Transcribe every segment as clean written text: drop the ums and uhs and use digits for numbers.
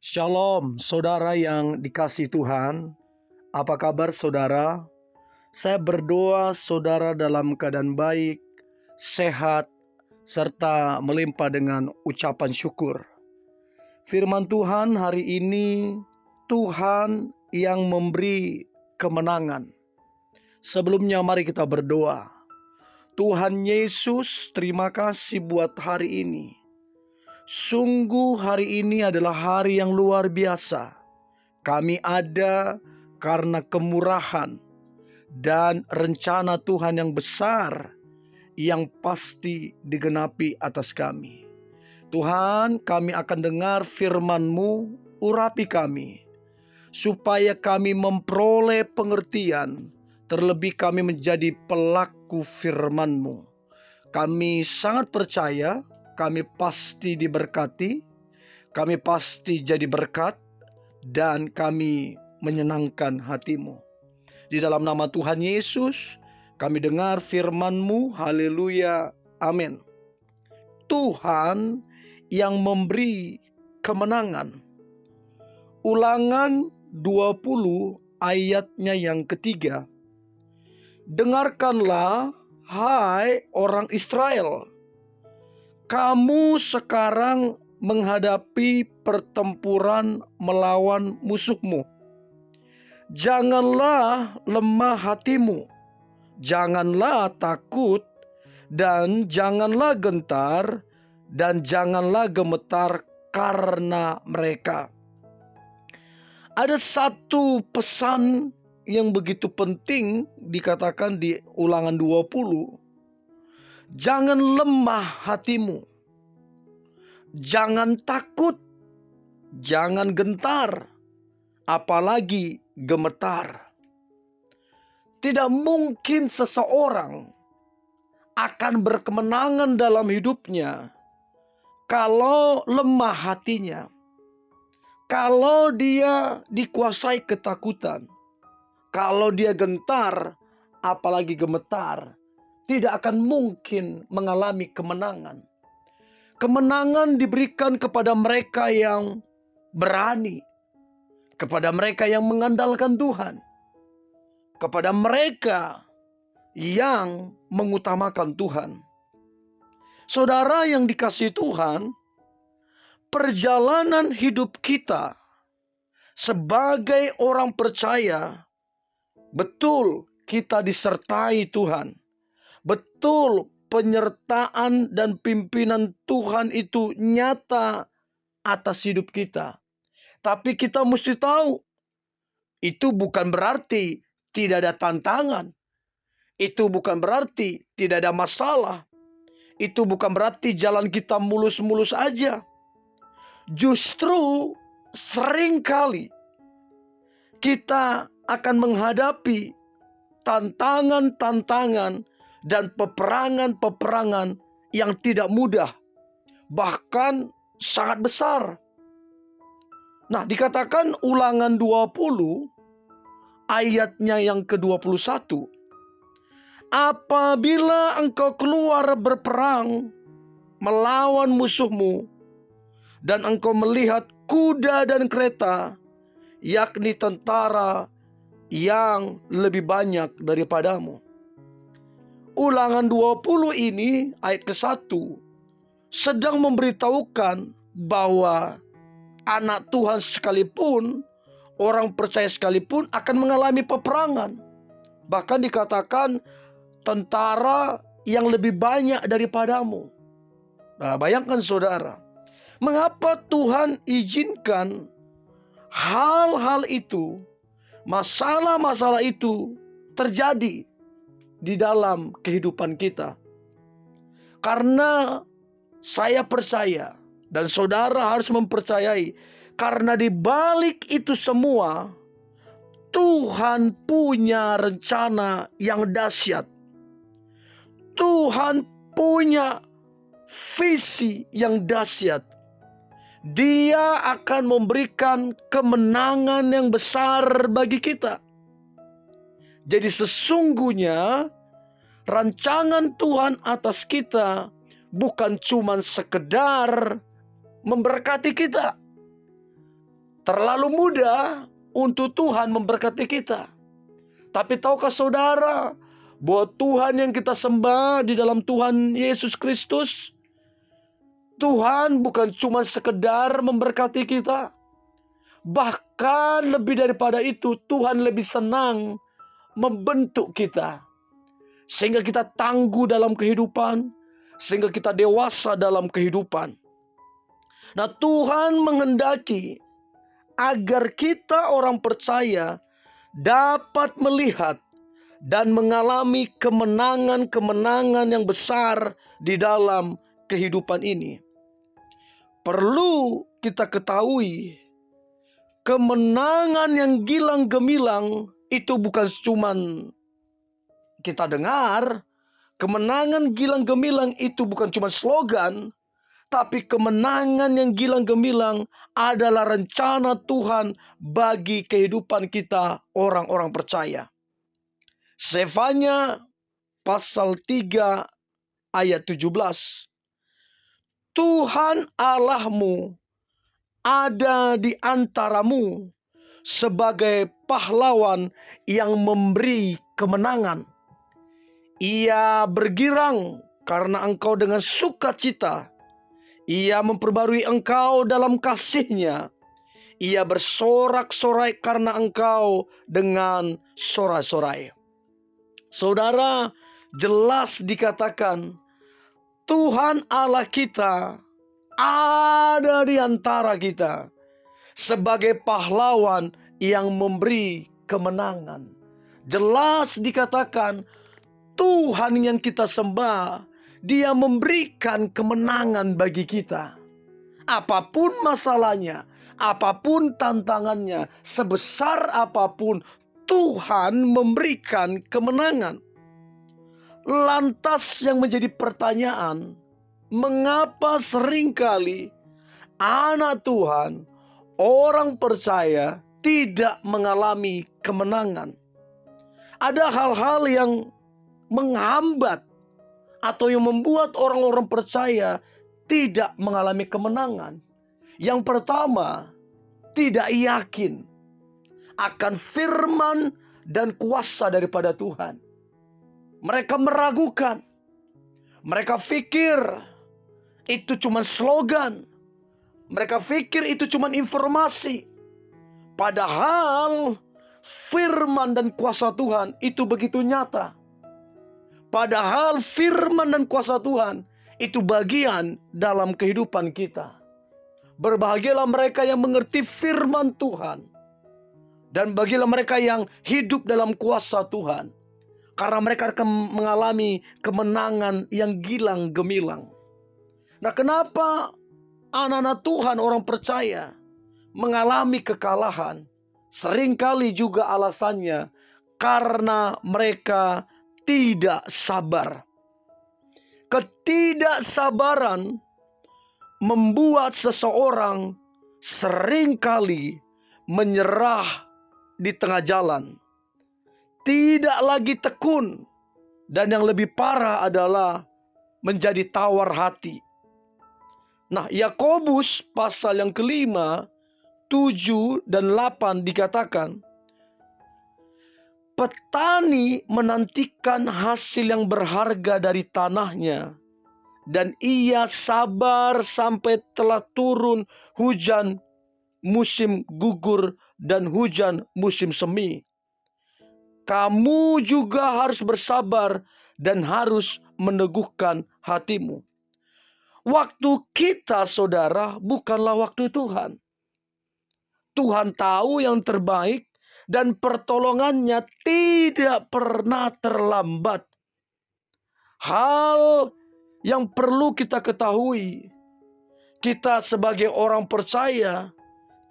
Shalom, saudara yang dikasihi Tuhan. Apa kabar saudara? Saya berdoa saudara dalam keadaan baik, sehat, serta melimpah dengan ucapan syukur. Firman Tuhan hari ini, Tuhan yang memberi kemenangan. Sebelumnya mari kita berdoa. Tuhan Yesus, terima kasih buat hari ini. Sungguh hari ini adalah hari yang luar biasa. Kami ada karena kemurahan dan rencana Tuhan yang besar yang pasti digenapi atas kami. Tuhan, kami akan dengar firman-Mu, urapi kami, supaya kami memperoleh pengertian, terlebih kami menjadi pelaku firman-Mu. Kami sangat percaya, kami pasti diberkati, kami pasti jadi berkat, dan kami menyenangkan hati-Mu. Di dalam nama Tuhan Yesus, kami dengar firman-Mu, haleluya, amin. Tuhan yang memberi kemenangan. Ulangan 20 ayatnya yang ketiga. Dengarkanlah, hai orang Israel, kamu sekarang menghadapi pertempuran melawan musuhmu. Janganlah lemah hatimu, janganlah takut, dan janganlah gentar, dan janganlah gemetar karena mereka. Ada satu pesan yang begitu penting dikatakan di Ulangan 20. Jangan lemah hatimu, jangan takut, jangan gentar, apalagi gemetar. Tidak mungkin seseorang akan berkemenangan dalam hidupnya kalau lemah hatinya, kalau dia dikuasai ketakutan, kalau dia gentar, apalagi gemetar, tidak akan mungkin mengalami kemenangan. Kemenangan diberikan kepada mereka yang berani, kepada mereka yang mengandalkan Tuhan, kepada mereka yang mengutamakan Tuhan. Saudara yang dikasihi Tuhan, perjalanan hidup kita sebagai orang percaya, betul kita disertai Tuhan. Betul penyertaan dan pimpinan Tuhan itu nyata atas hidup kita. Tapi kita mesti tahu, itu bukan berarti tidak ada tantangan. Itu bukan berarti tidak ada masalah. Itu bukan berarti jalan kita mulus-mulus aja. Justru seringkali kita akan menghadapi tantangan-tantangan dan peperangan-peperangan yang tidak mudah, bahkan sangat besar. Nah, dikatakan Ulangan 20 ayatnya yang ke-21. Apabila engkau keluar berperang melawan musuhmu, dan engkau melihat kuda dan kereta, yakni tentara yang lebih banyak daripadamu. Ulangan 20 ini ayat ke-1 sedang memberitahukan bahwa anak Tuhan sekalipun, orang percaya sekalipun akan mengalami peperangan. Bahkan dikatakan tentara yang lebih banyak daripadamu. Nah, bayangkan saudara, mengapa Tuhan izinkan hal-hal itu, masalah-masalah itu terjadi di dalam kehidupan kita. Karena saya percaya, dan saudara harus mempercayai, karena di balik itu semua Tuhan punya rencana yang dahsyat. Tuhan punya visi yang dahsyat. Dia akan memberikan kemenangan yang besar bagi kita. Jadi sesungguhnya rancangan Tuhan atas kita bukan cuma sekedar memberkati kita. Terlalu mudah untuk Tuhan memberkati kita. Tapi tahukah saudara bahwa Tuhan yang kita sembah di dalam Tuhan Yesus Kristus, Tuhan bukan cuma sekedar memberkati kita. Bahkan lebih daripada itu, Tuhan lebih senang membentuk kita. Sehingga kita tangguh dalam kehidupan, sehingga kita dewasa dalam kehidupan. Nah, Tuhan menghendaki agar kita orang percaya dapat melihat dan mengalami kemenangan-kemenangan yang besar di dalam kehidupan ini. Perlu kita ketahui, kemenangan yang gilang gemilang itu bukan cuma kita dengar. Kemenangan gilang gemilang itu bukan cuma slogan, tapi kemenangan yang gilang gemilang adalah rencana Tuhan bagi kehidupan kita orang-orang percaya. Sefanya pasal 3 ayat 17. Tuhan Allahmu ada di antaramu sebagai pahlawan yang memberi kemenangan. Ia bergirang karena engkau dengan sukacita. Ia memperbarui engkau dalam kasih-Nya. Ia bersorak-sorai karena engkau dengan sorai-sorai. Saudara, jelas dikatakan Tuhan Allah kita ada di antara kita sebagai pahlawan yang memberi kemenangan. Jelas dikatakan Tuhan yang kita sembah, Dia memberikan kemenangan bagi kita. Apapun masalahnya, apapun tantangannya, sebesar apapun, Tuhan memberikan kemenangan. Lantas yang menjadi pertanyaan, mengapa seringkali anak Tuhan, orang percaya, tidak mengalami kemenangan? Ada hal-hal yang menghambat atau yang membuat orang-orang percaya tidak mengalami kemenangan. Yang pertama, tidak yakin akan firman dan kuasa daripada Tuhan. Mereka meragukan. Mereka pikir itu cuma slogan. Mereka pikir itu cuma informasi. Padahal firman dan kuasa Tuhan itu begitu nyata. Padahal firman dan kuasa Tuhan itu bagian dalam kehidupan kita. Berbahagialah mereka yang mengerti firman Tuhan. Dan bagilah mereka yang hidup dalam kuasa Tuhan. Karena mereka akan mengalami kemenangan yang gilang gemilang. Nah, kenapa anak-anak Tuhan orang percaya mengalami kekalahan? Seringkali juga alasannya karena mereka tidak sabar. Ketidaksabaran membuat seseorang seringkali menyerah di tengah jalan. Tidak lagi tekun. Dan yang lebih parah adalah menjadi tawar hati. Nah, Yakobus pasal yang kelima, 7 dan 8 dikatakan, petani menantikan hasil yang berharga dari tanahnya, dan ia sabar sampai telah turun hujan musim gugur dan hujan musim semi. Kamu juga harus bersabar dan harus meneguhkan hatimu. Waktu kita, saudara, bukanlah waktu Tuhan. Tuhan tahu yang terbaik dan pertolongannya tidak pernah terlambat. Hal yang perlu kita ketahui, kita sebagai orang percaya,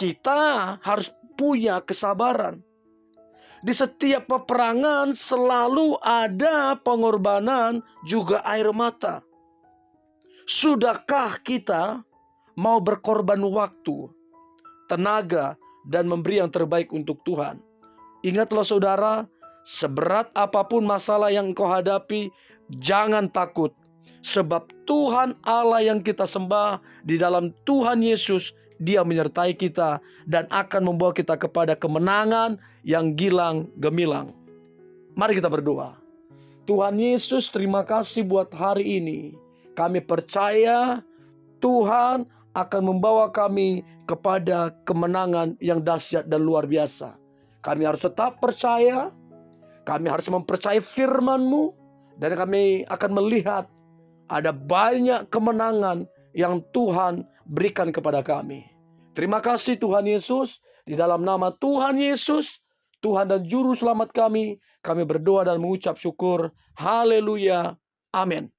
kita harus punya kesabaran. Di setiap peperangan selalu ada pengorbanan juga air mata. Sudahkah kita mau berkorban waktu, tenaga, dan memberi yang terbaik untuk Tuhan? Ingatlah saudara, seberat apapun masalah yang engkau hadapi, jangan takut. Sebab Tuhan Allah yang kita sembah, di dalam Tuhan Yesus, Dia menyertai kita dan akan membawa kita kepada kemenangan yang gilang gemilang. Mari kita berdoa. Tuhan Yesus, terima kasih buat hari ini. Kami percaya Tuhan akan membawa kami kepada kemenangan yang dahsyat dan luar biasa. Kami harus tetap percaya, kami harus mempercayai firman-Mu, dan kami akan melihat ada banyak kemenangan yang Tuhan berikan kepada kami. Terima kasih Tuhan Yesus. Di dalam nama Tuhan Yesus, Tuhan dan Juru Selamat kami berdoa dan mengucap syukur. Haleluya. Amin.